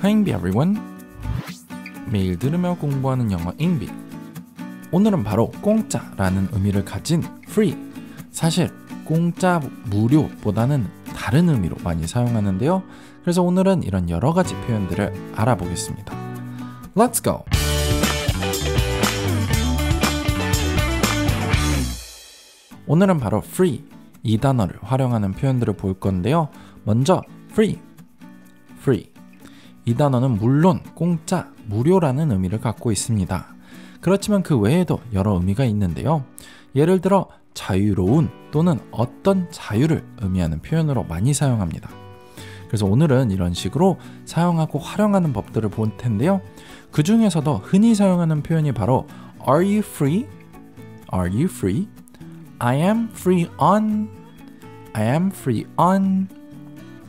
Hi 잉비 everyone. 매일 들으며 공부하는 영어 잉비. 오늘은 바로 공짜라는 의미를 가진 free. 사실 공짜, 무료보다는 다른 의미로 많이 사용하는데요. 그래서 오늘은 이런 여러 가지 표현들을 알아보겠습니다. Let's go! 오늘은 바로 free, 이 단어를 활용하는 표현들을 볼 건데요. 먼저 free. 이 단어는 물론 공짜, 무료라는 의미를 갖고 있습니다. 그렇지만 그 외에도 여러 의미가 있는데요. 예를 들어 자유로운 또는 어떤 자유를 의미하는 표현으로 많이 사용합니다. 그래서 오늘은 이런 식으로 사용하고 활용하는 법들을 볼 텐데요. 그 중에서도 흔히 사용하는 표현이 바로 Are you free? Are you free? I am free on. I am free on.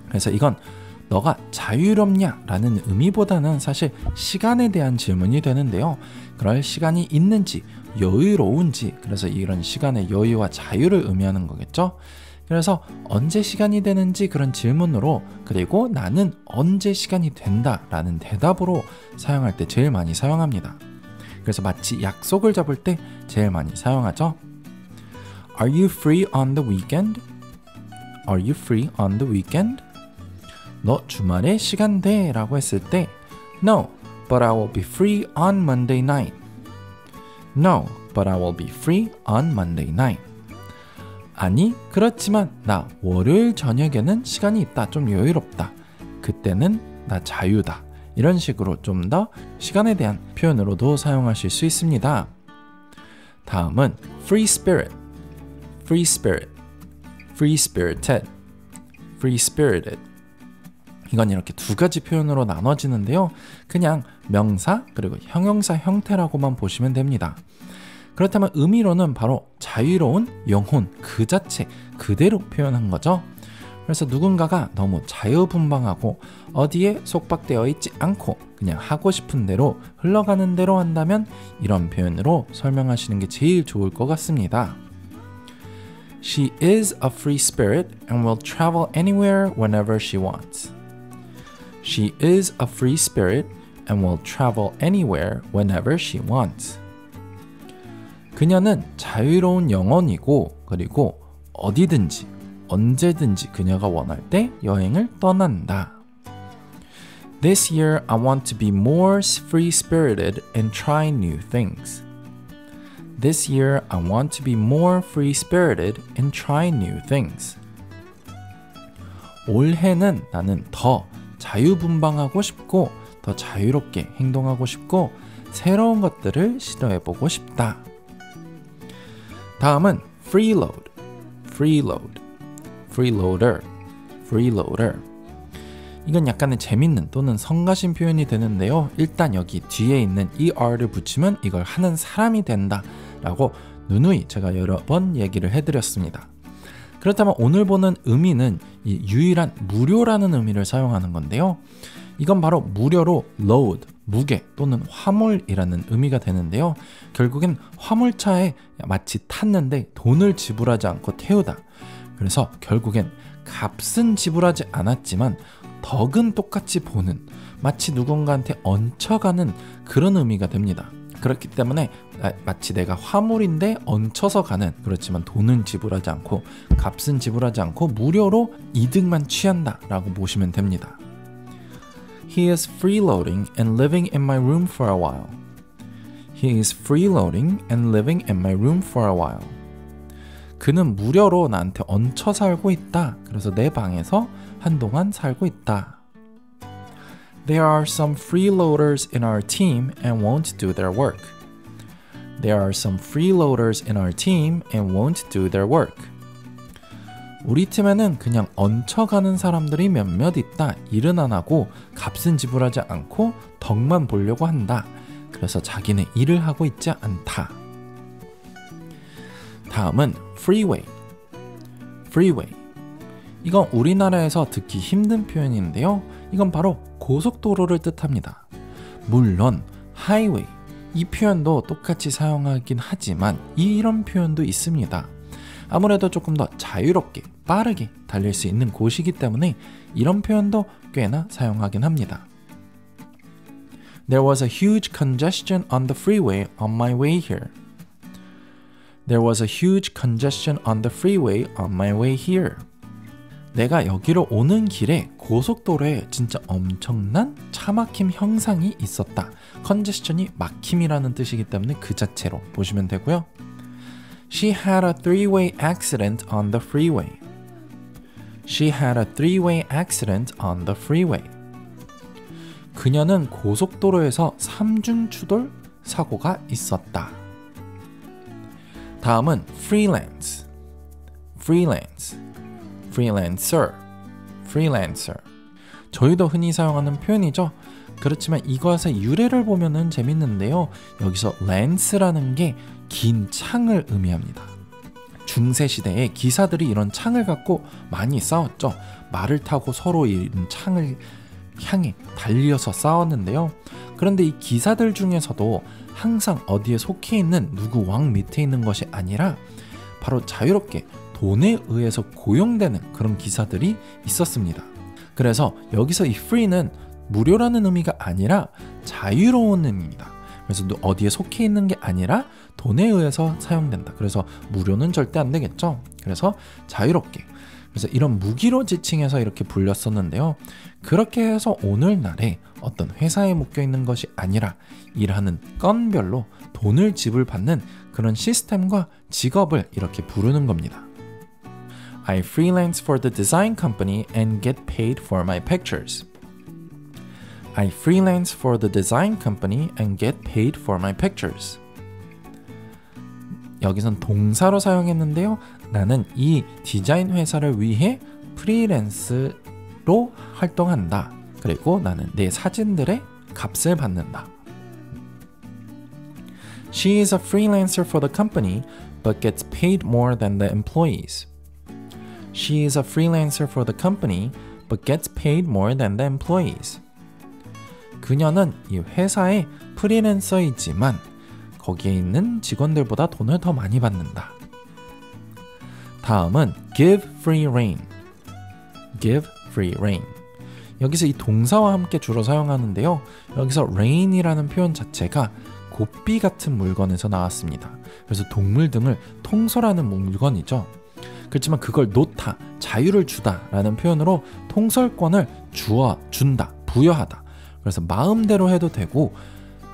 그래서 이건 너가 자유롭냐? 라는 의미보다는 사실 시간에 대한 질문이 되는데요. 그럴 시간이 있는지, 여유로운지, 그래서 이런 시간의 여유와 자유를 의미하는 거겠죠. 그래서 언제 시간이 되는지 그런 질문으로, 그리고 나는 언제 시간이 된다 라는 대답으로 사용할 때 제일 많이 사용합니다. 그래서 마치 약속을 잡을 때 제일 많이 사용하죠. Are you free on the weekend? Are you free on the weekend? 너 주말에 시간 돼? 라고 했을 때 No, but I will be free on Monday night. No, but I will be free on Monday night. 아니, 그렇지만 나 월요일 저녁에는 시간이 있다. 좀 여유롭다. 그때는 나 자유다. 이런 식으로 좀 더 시간에 대한 표현으로도 사용하실 수 있습니다. 다음은 free spirit. free spirit, free spirited, free spirited. 이건 이렇게 두 가지 표현으로 나눠지는데요. 그냥 명사 그리고 형용사 형태라고만 보시면 됩니다. 그렇다면 의미로는 바로 자유로운 영혼 그 자체 그대로 표현한 거죠. 그래서 누군가가 너무 자유분방하고 어디에 속박되어 있지 않고 그냥 하고 싶은 대로 흘러가는 대로 한다면 이런 표현으로 설명하시는 게 제일 좋을 것 같습니다. She is a free spirit and will travel anywhere whenever she wants. She is a free spirit and will travel anywhere whenever she wants. 그녀는 자유로운 영혼이고 그리고 어디든지 언제든지 그녀가 원할 때 여행을 떠난다. This year I want to be more free-spirited and try new things. This year I want to be more free-spirited and try new things. 올해는 나는 더 자유분방하고 싶고 더 자유롭게 행동하고 싶고 새로운 것들을 시도해보고 싶다. 다음은 freeload, freeload, freeloader, freeloader. 이건 약간의 재밌는 또는 성가신 표현이 되는데요. 일단 여기 뒤에 있는 er를 붙이면 이걸 하는 사람이 된다 라고 누누이 제가 여러 번 얘기를 해드렸습니다. 그렇다면 오늘 보는 의미는 이 유일한 무료라는 의미를 사용하는 건데요. 이건 바로 무료로 load, 무게 또는 화물이라는 의미가 되는데요. 결국엔 화물차에 마치 탔는데 돈을 지불하지 않고 태우다. 그래서 결국엔 값은 지불하지 않았지만 덕은 똑같이 보는, 마치 누군가한테 얹혀가는 그런 의미가 됩니다. 그렇기 때문에 마치 내가 화물인데 얹혀서 가는, 그렇지만 돈은 지불하지 않고 값은 지불하지 않고 무료로 이득만 취한다 라고 보시면 됩니다. He is freeloading and living in my room for a while. He is freeloading and living in my room for a while. 그는 무료로 나한테 얹혀 살고 있다. 그래서 내 방에서 한동안 살고 있다. There are some freeloaders in our team and won't do their work. There are some freeloaders in our team and won't do their work. 우리 팀에는 그냥 얹혀가는 사람들이 몇몇 있다. 일은 안 하고 값은 지불하지 않고 덕만 보려고 한다. 그래서 자기는 일을 하고 있지 않다. 다음은 freeway. freeway. 이건 우리나라에서 듣기 힘든 표현인데요. 이건 바로 고속도로를 뜻합니다. 물론 highway 이 표현도 똑같이 사용하긴 하지만 이런 표현도 있습니다. 아무래도 조금 더 자유롭게 빠르게 달릴 수 있는 곳이기 때문에 이런 표현도 꽤나 사용하긴 합니다. There was a huge congestion on the freeway on my way here. There was a huge congestion on the freeway on my way here. 내가 여기로 오는 길에 고속도로에 진짜 엄청난 차막힘 현상이 있었다. congestion이 막힘이라는 뜻이기 때문에 그 자체로 보시면 되고요. She had a three-way accident on the freeway. She had a three-way accident on the freeway. 그녀는 고속도로에서 삼중추돌 사고가 있었다. 다음은 freelance, freelance, freelancer, freelancer. 저희도 흔히 사용하는 표현이죠. 그렇지만 이것의 유래를 보면은 재밌는데요. 여기서 lance라는 게 긴 창을 의미합니다. 중세시대에 기사들이 이런 창을 갖고 많이 싸웠죠. 말을 타고 서로 이 창을 향해 달려서 싸웠는데요. 그런데 이 기사들 중에서도 항상 어디에 속해 있는 누구 왕 밑에 있는 것이 아니라 바로 자유롭게 돈에 의해서 고용되는 그런 기사들이 있었습니다. 그래서 여기서 이 free는 무료라는 의미가 아니라 자유로운 의미입니다. 그래서 어디에 속해 있는 게 아니라 돈에 의해서 사용된다. 그래서 무료는 절대 안 되겠죠. 그래서 자유롭게. 그래서 이런 무기로 지칭해서 이렇게 불렸었는데요. 그렇게 해서 오늘날에 어떤 회사에 묶여 있는 것이 아니라 일하는 건별로 돈을 지불받는 그런 시스템과 직업을 이렇게 부르는 겁니다. I freelance for the design company and get paid for my pictures. I freelance for the design company and get paid for my pictures. 여기선 동사로 사용했는데요. 나는 이 디자인 회사를 위해 프리랜스로 활동한다. 그리고 나는 내 사진들의 값을 받는다. She is a freelancer for the company but gets paid more than the employees. She is a freelancer for the company but gets paid more than the employees. 그녀는 이 회사의 프리랜서이지만 거기에 있는 직원들보다 돈을 더 많이 받는다. 다음은 give free rein. give free rein. 여기서 이 동사와 함께 주로 사용하는데요. 여기서 rein이라는 표현 자체가 고삐 같은 물건에서 나왔습니다. 그래서 동물 등을 통솔하는 물건이죠. 그렇지만 그걸 놓다, 자유를 주다 라는 표현으로 통솔권을 준다, 부여하다. 그래서 마음대로 해도 되고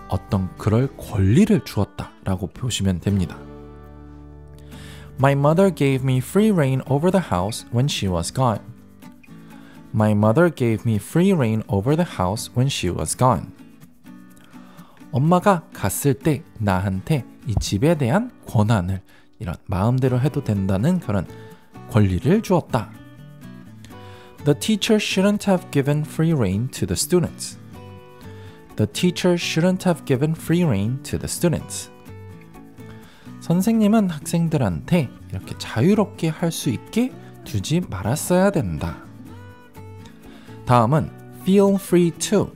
어떤 그럴 권리를 주었다 라고 보시면 됩니다. My mother gave me free rein over the house when she was gone. My mother gave me free rein over the house when she was gone. 엄마가 갔을 때 나한테 이 집에 대한 권한을 이런 마음대로 해도 된다는 그런 권리를 주었다. The teacher shouldn't have given free rein to the students. The teacher shouldn't have given free rein to the students. 선생님은 학생들한테 이렇게 자유롭게 할 수 있게 두지 말았어야 된다. 다음은 feel free to.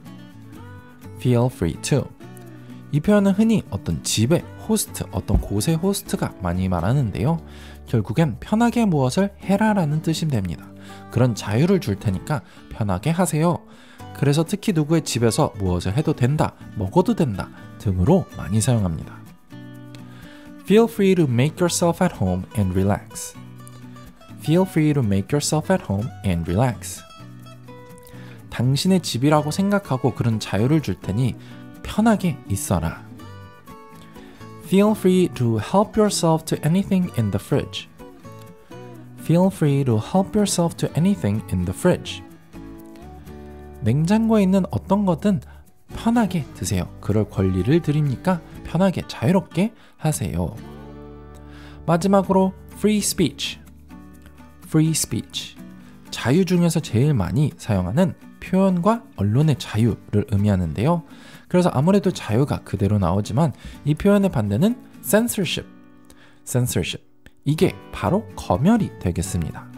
feel free to. 이 표현은 흔히 어떤 집의 호스트, 어떤 곳의 호스트가 많이 말하는데요. 결국엔 편하게 무엇을 해라라는 뜻이 됩니다. 그런 자유를 줄 테니까 편하게 하세요. 그래서 특히 누구의 집에서 무엇을 해도 된다, 먹어도 된다 등으로 많이 사용합니다. Feel free to make yourself at home and relax. Feel free to make yourself at home and relax. 당신의 집이라고 생각하고 그런 자유를 줄 테니 편하게 있어라. Feel free to help yourself to anything in the fridge. Feel free to help yourself to anything in the fridge. 냉장고에 있는 어떤 거든 편하게 드세요. 그럴 권리를 드립니까? 편하게 자유롭게 하세요. 마지막으로 free speech. free speech. 자유 중에서 제일 많이 사용하는 표현과 언론의 자유를 의미하는데요. 그래서 아무래도 자유가 그대로 나오지만 이 표현의 반대는 censorship. censorship. 이게 바로 검열이 되겠습니다.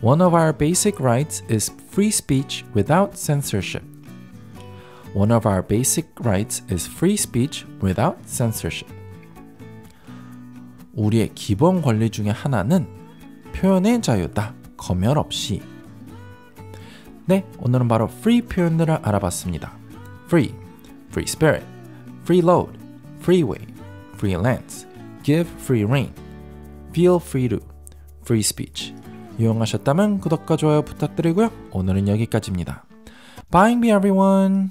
One of our basic rights is free speech without censorship. One of our basic rights is free speech without censorship. 우리의 기본 권리 중에 하나는 표현의 자유다. 검열 없이. 네, 오늘은 바로 free 표현들을 알아봤습니다. free, free spirit, free load, freeway, freelance, give free rein, feel free to, free speech. 유용하셨다면 구독과 좋아요 부탁드리고요. 오늘은 여기까지입니다. Bye everyone!